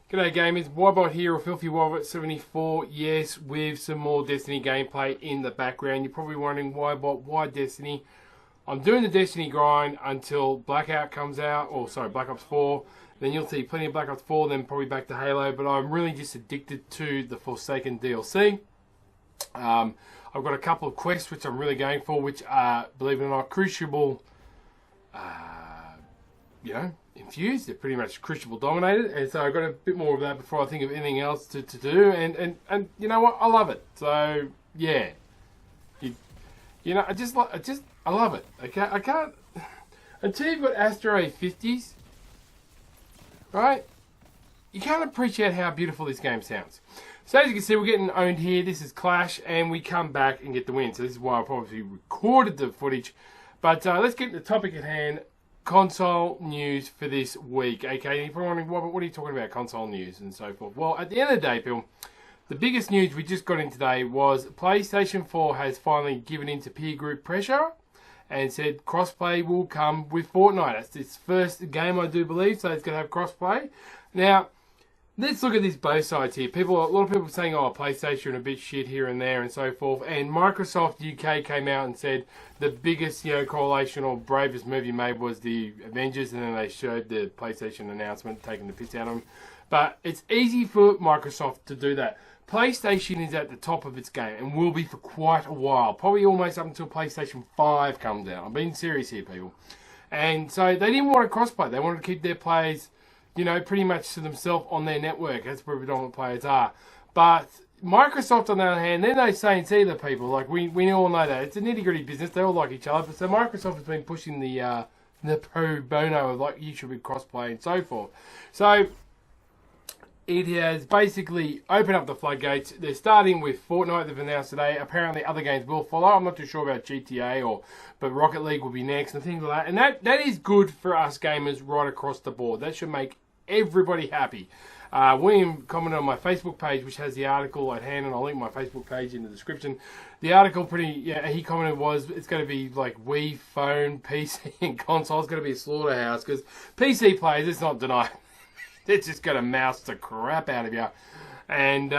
G'day gamers, Wybot here, or Filthy Wybot 74, yes, with some more Destiny gameplay in the background. You're probably wondering, Wybot, why Destiny? I'm doing the Destiny grind until Blackout comes out, or sorry, Black Ops 4. Then you'll see plenty of Black Ops 4, then probably back to Halo, but I'm really just addicted to the Forsaken DLC. I've got a couple of quests which I'm really going for, which are, believe it or not, crucible, infused. They're pretty much crucible dominated, and so I've got a bit more of that before I think of anything else to do, and you know what, I love it. So yeah, I love it. Okay, I can't until you've got Asteroid 50s, right? You can't appreciate how beautiful this game sounds. So as you can see, we're getting owned here. This is Clash, and we come back and get the win. So this is why I probably recorded the footage. But let's get to the topic at hand. Console news for this week. Okay, you're probably wondering, what are you talking about, console news and so forth? Well, at the end of the day, people, the biggest news we just got in today was PlayStation 4 has finally given in to peer group pressure and said crossplay will come with Fortnite. It's its first game, I do believe, so it's going to have crossplay. Now, let's look at this both sides here. A lot of people saying, oh, PlayStation a bit shit here and there and so forth. And Microsoft UK came out and said the biggest, correlation or bravest move you made was the Avengers, and then they showed the PlayStation announcement taking the piss out of them. But it's easy for Microsoft to do that. PlayStation is at the top of its game and will be for quite a while. Probably almost up until PlayStation 5 comes out. I'm being serious here, people. And so they didn't want to crossplay. They wanted to keep their players, pretty much to themselves on their network. That's where predominant players are. But Microsoft, on the other hand, they're no saints either, people. Like, we all know that. It's a nitty-gritty business. They all like each other. But so Microsoft has been pushing the pro bono of, like, you should be crossplay and so forth. So it has basically opened up the floodgates. They're starting with Fortnite, they've announced today. Apparently other games will follow. I'm not too sure about GTA, but Rocket League will be next and things like that. And that is good for us gamers right across the board. That should make everybody happy. William commented on my Facebook page, which has the article at hand, and I'll link my Facebook page in the description. The article he commented was, it's going to be like Wii, phone, PC, and console. It's going to be a slaughterhouse, because PC players, it's not denied. They're just going to mouse the crap out of you. And,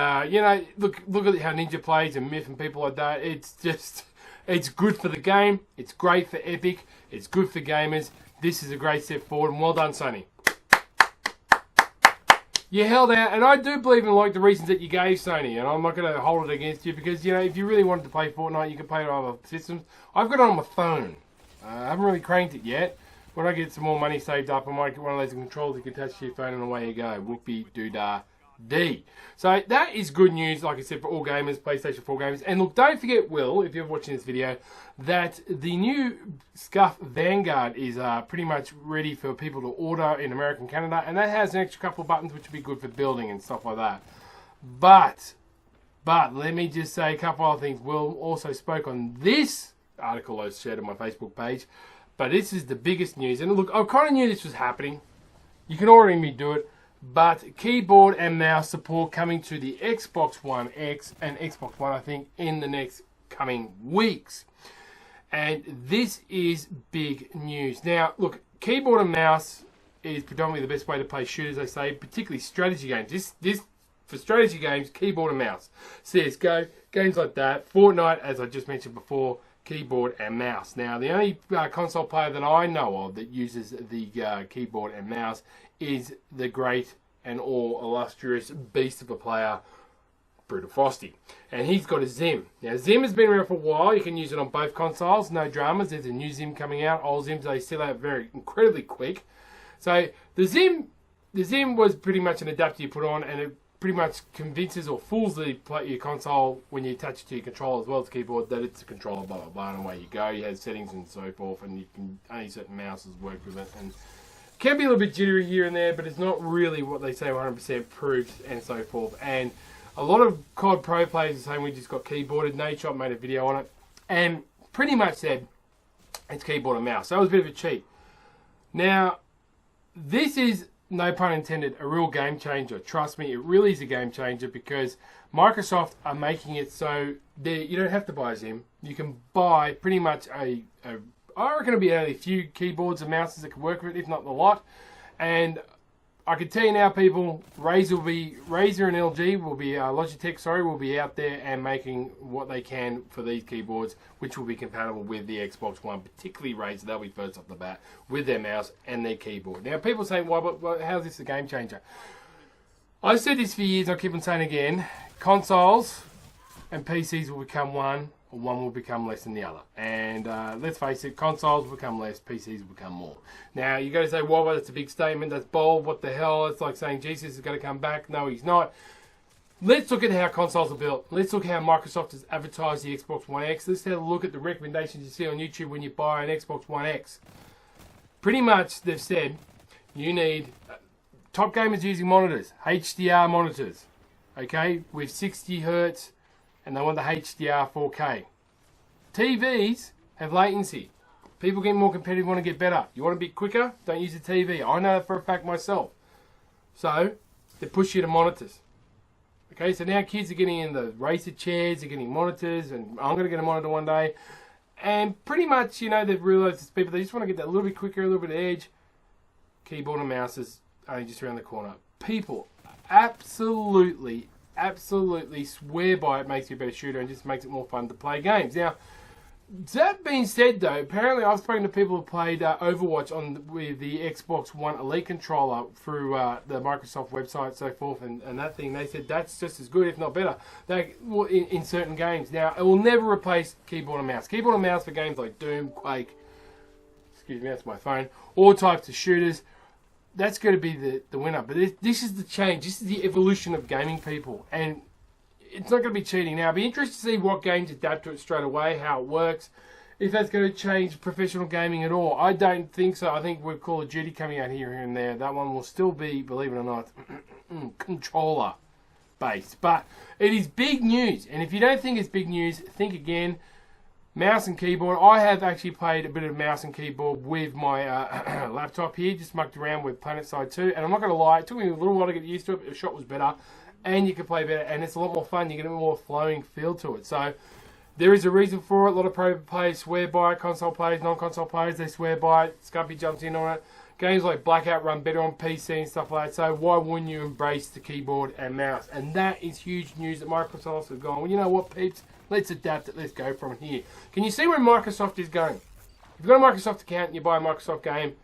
look at how Ninja plays and Myth and people like that. It's good for the game. It's great for Epic. It's good for gamers. This is a great step forward, and well done, Sony. You held out, and I do believe in the reasons that you gave Sony, and I'm not going to hold it against you, because, if you really wanted to play Fortnite, you can play it on other systems. I've got it on my phone. I haven't really cranked it yet. When I get some more money saved up, I might get one of those controllers you can attach to your phone, and away you go. Whoopie-doo-dah-dee. So that is good news, like I said, for all gamers, PlayStation 4 gamers. And look, don't forget, Will, if you're watching this video, that the new Scuff Vanguard is pretty much ready for people to order in America and Canada. And that has an extra couple of buttons, which would be good for building and stuff like that. But let me just say a couple other things. Will also spoke on this article I shared on my Facebook page. But this is the biggest news. And look, I kind of knew this was happening. You can already me do it. But keyboard and mouse support coming to the Xbox One X and Xbox One, I think, in the next coming weeks. And this is big news. Now, look, keyboard and mouse is predominantly the best way to play shooters, they say, particularly strategy games. This for strategy games, keyboard and mouse. CSGO, games like that. Fortnite, as I just mentioned before, keyboard and mouse. Now, the only console player that I know of that uses the keyboard and mouse is the great and all illustrious beast of a player, Brutal Frosty. And he's got a Zim. Now, Zim has been around for a while. You can use it on both consoles. No dramas. There's a new Zim coming out. Old Zims, they sell out incredibly quick. So, the Zim was pretty much an adapter you put on, and it pretty much convinces or fools your console when you attach it to your controller as well as the keyboard that it's a controller, blah, blah, blah, and away you go. You have settings and so forth, and you can only certain mouses work with it. And can be a little bit jittery here and there, but it's not really what they say 100% proved and so forth. And a lot of COD Pro players are saying we just got keyboarded. Nadeshot made a video on it and pretty much said it's keyboard and mouse. So that was a bit of a cheat. Now, this is, no pun intended, a real game changer. Trust me, it really is a game changer, because Microsoft are making it so you don't have to buy a Zim. You can buy pretty much I reckon it'll be only a few keyboards and mouses that can work with it, if not the lot. And I can tell you now, people, Razer and LG will be, Logitech, sorry, will be out there and making what they can for these keyboards, which will be compatible with the Xbox One, particularly Razer. They'll be first off the bat with their mouse and their keyboard. Now, people say, well, how's this a game changer? I've said this for years, I'll keep on saying again. Consoles and PCs will become one, or one will become less than the other. And let's face it, consoles will become less, PCs will become more. Now, you're going to say, well, that's a big statement, that's bold, what the hell? It's like saying Jesus is going to come back. No, he's not. Let's look at how consoles are built. Let's look at how Microsoft has advertised the Xbox One X. Let's have a look at the recommendations you see on YouTube when you buy an Xbox One X. Pretty much, they've said, you need top gamers using monitors, HDR monitors, okay, with 60 Hertz, and they want the HDR 4K. TVs have latency. People get more competitive, want to get better. You want to be quicker? Don't use a TV. I know that for a fact myself. So, they push you to monitors. Okay, so now kids are getting in the racer chairs, they're getting monitors, and I'm going to get a monitor one day. And pretty much, you know, they've realised as people, they just want to get that a little bit quicker, a little bit of edge. Keyboard and mouse is only just around the corner. People absolutely swear by it makes you a better shooter and just makes it more fun to play games. Now, that being said, though, apparently I've spoken to people who played Overwatch with the Xbox One Elite controller through the Microsoft website, so forth, and that thing. They said that's just as good, if not better, in certain games. Now, it will never replace keyboard and mouse. Keyboard and mouse for games like Doom, Quake, excuse me, that's my phone, all types of shooters. That's going to be the winner. But this is the change. This is the evolution of gaming, people. And it's not going to be cheating. Now, I'll be interested to see what games adapt to it straight away, how it works, if that's going to change professional gaming at all. I don't think so. I think with Call of Duty coming out here and there, that one will still be, believe it or not, controller-based. But it is big news. And if you don't think it's big news, think again. Mouse and keyboard. I have actually played a bit of mouse and keyboard with my laptop here. Just mucked around with PlanetSide 2. And I'm not going to lie, it took me a little while to get used to it. The shot was better. And you can play better. And it's a lot more fun. You get a more flowing feel to it. So there is a reason for it. A lot of pro players swear by it. Console players, non-console players, they swear by it. Scumpy jumps in on it. Games like Blackout run better on PC and stuff like that. So why wouldn't you embrace the keyboard and mouse? And that is huge news that Microsoft have gone, well, you know what, peeps? Let's adapt it. Let's go from here. Can you see where Microsoft is going? If you've got a Microsoft account and you buy a Microsoft game,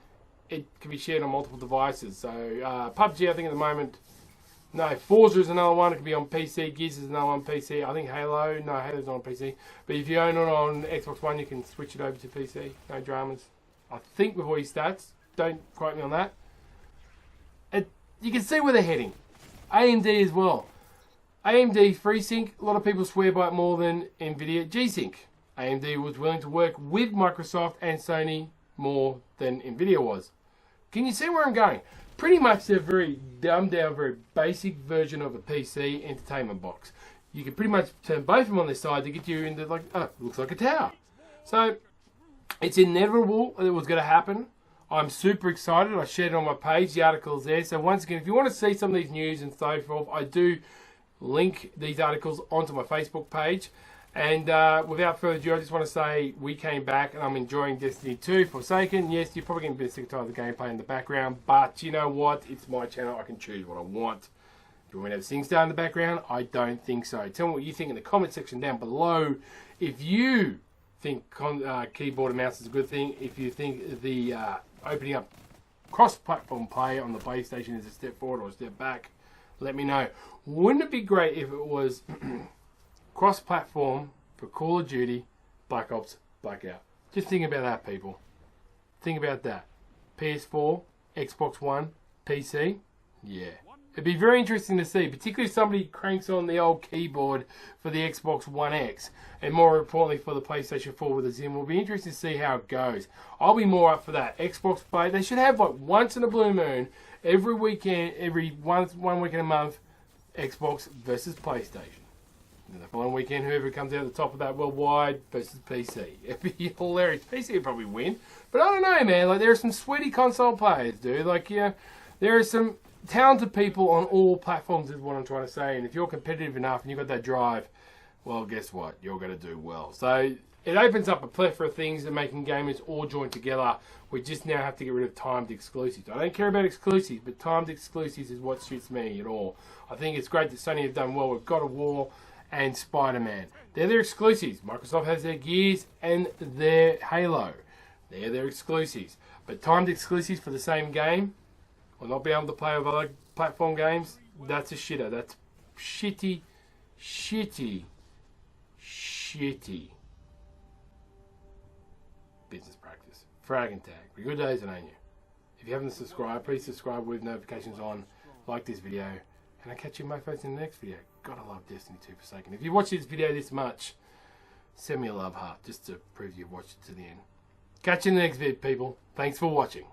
it can be shared on multiple devices. So PUBG, I think at the moment, no, Forza is another one. It can be on PC. Gears is another one on PC. I think Halo, no, Halo's not on PC. But if you own it on Xbox One, you can switch it over to PC. No dramas. I think with all your stats. Don't quote me on that. You can see where they're heading. AMD as well. AMD FreeSync, a lot of people swear by it more than NVIDIA G-Sync. AMD was willing to work with Microsoft and Sony more than NVIDIA was. Can you see where I'm going? Pretty much they're very dumbed down, very basic version of a PC entertainment box. You can pretty much turn both of them on their side to get you into like, oh, looks like a tower. So it's inevitable that it was going to happen. I'm super excited. I shared it on my page. The article's there. So once again, if you want to see some of these news and so forth, I do link these articles onto my Facebook page. And without further ado, I just want to say we came back and I'm enjoying Destiny 2 Forsaken. Yes, you're probably going to be sick and tired of the gameplay in the background, but you know what? It's my channel. I can choose what I want. Do you want me to have SingStar in the background? I don't think so. Tell me what you think in the comment section down below. If you think keyboard and mouse is a good thing, if you think the opening up cross-platform play on the PlayStation is a step forward or a step back, let me know. Wouldn't it be great if it was cross-platform for Call of Duty, Black Ops, Blackout? Just think about that, people. Think about that. PS4, Xbox One, PC. Yeah. It'd be very interesting to see, particularly if somebody cranks on the old keyboard for the Xbox One X, and more importantly for the PlayStation 4 with a Zim. It'll be interesting to see how it goes. I'll be more up for that. Xbox Play, they should have like once in a blue moon, every weekend, one week in a month, Xbox versus PlayStation. And the following weekend, whoever comes out the top of that worldwide versus PC. It'd be hilarious. PC would probably win. But I don't know, man. Like, there are some sweaty console players, dude. Like, yeah, there are some talented people on all platforms is what I'm trying to say. And if you're competitive enough and you've got that drive, well, guess what? You're going to do well. So it opens up a plethora of things that making gamers all join together. We just now have to get rid of timed exclusives. I don't care about exclusives, but timed exclusives is what suits me at all. I think it's great that Sony have done well with God of War and Spider-Man. They're their exclusives. Microsoft has their Gears and their Halo. They're their exclusives. But timed exclusives for the same game, or not be able to play with other platform games, that's a shitter. That's shitty business practice. Frag and tag. Good days and ain't you. If you haven't subscribed, please subscribe with notifications on. Like this video. And I'll catch you mofos in the next video. Gotta love Destiny 2 Forsaken. If you've watched this video this much, send me a love heart just to prove you've watched it to the end. Catch you in the next vid, people. Thanks for watching.